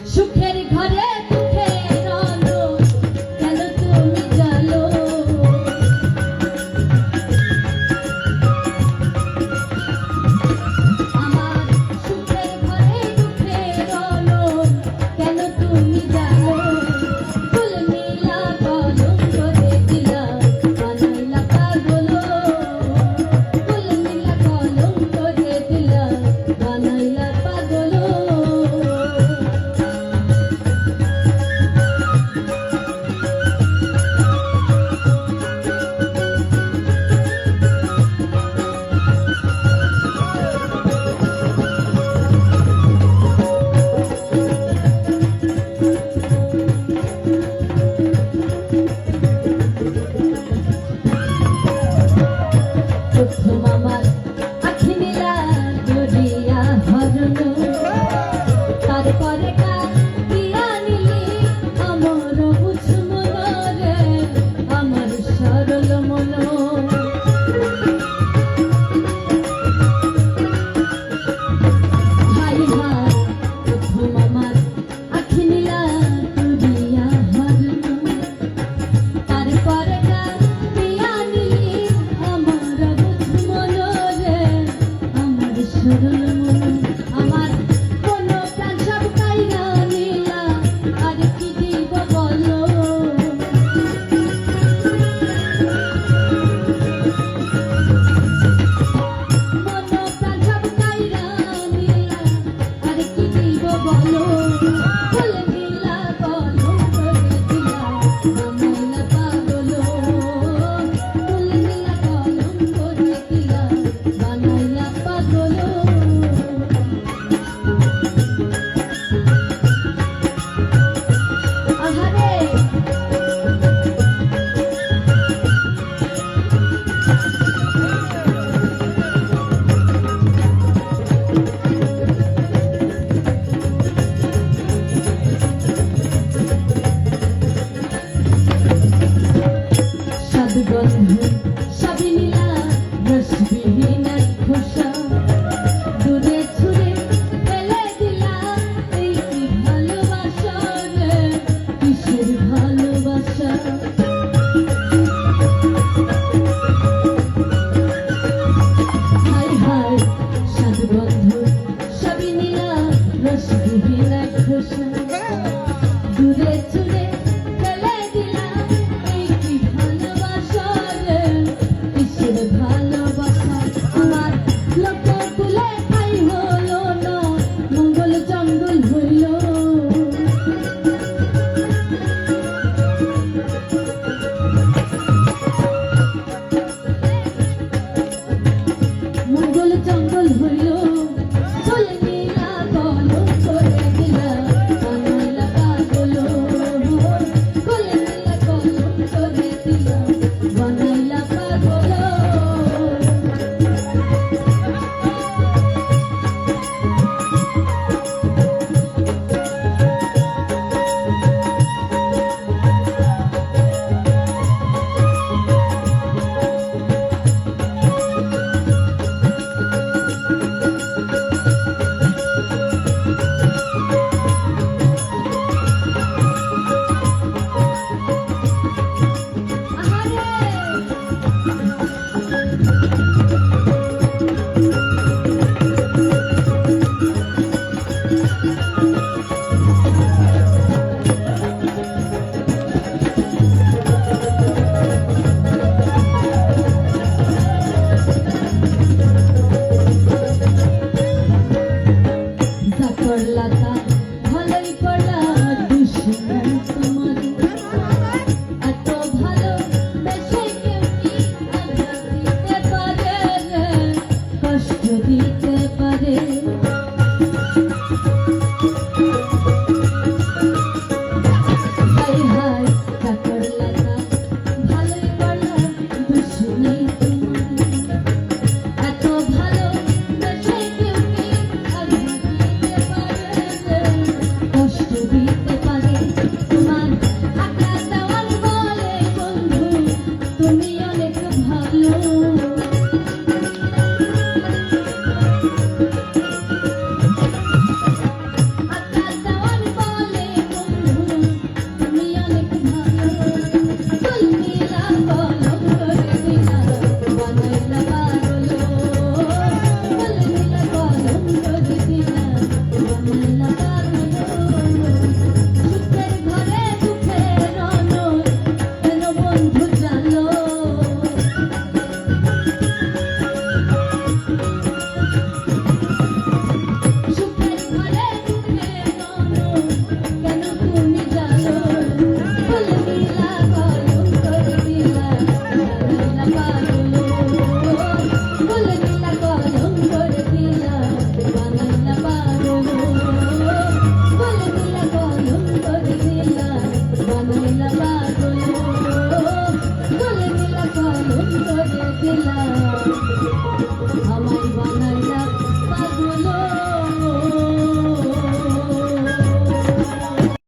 সুখের ঘরে দুঃখের আলো কেন তুমি জ্বালো আমার সুখের ঘরে দুঃখের আলো কেন তুমি জ্বালো ফুল নীলা কলঙ্ক রে দিলা বানাইলা পাগল ফুল নীলা কলঙ্ক রে দিলা বানাইলা পাগল প্রথম আমার আখি নীলা দরিয়া হরণ তারপরে কাটিয়া নিলি আমার বুঝ মন রে আমার সরল মন হাই হাই প্রথম আমার আখি নীলা দরিয়া হরণ তারপরে কাটিয়া নিলি আমার বুঝ মন রে আমার সরল মন আমার কোন প্রাণ সব কাইরা নিলা আর কি দিব বলো মন প্রাণ সব কাইরা নিলা আর কি দিব বলো ফুল নীলা কলঙ্ক রে দিলা বানাইলা পাগল ফুল নীলা কলঙ্ক রে দিলা বানাইলা পাগল আহারে সাধুবন্ধু সবই নীলা রসবিহীন এক খোসা দূরে ছুঁড়ে ফেলে দিলা এই কি ভালোবাসা রে কিসের ভালোবাসা হাই হাই সাধুবন্ধু সবই নীলা রসবিহীন এক খোসা দূরে ছুঁড়ে ফেলে দিলা এই কি ভালোবাসা রে কিসের ভালোবাসা আমার লোক কুলে ঠাই হলো না মঙ্গল জঙ্গল হইল মঙ্গল জঙ্গল হইল ফুল নীলা কলঙ্ক রে দিলা বানাইলা পাগল ফুল নীলা কলঙ্ক রে দিলা বানাইলা পাগল যা করলা তা ভালোই করলা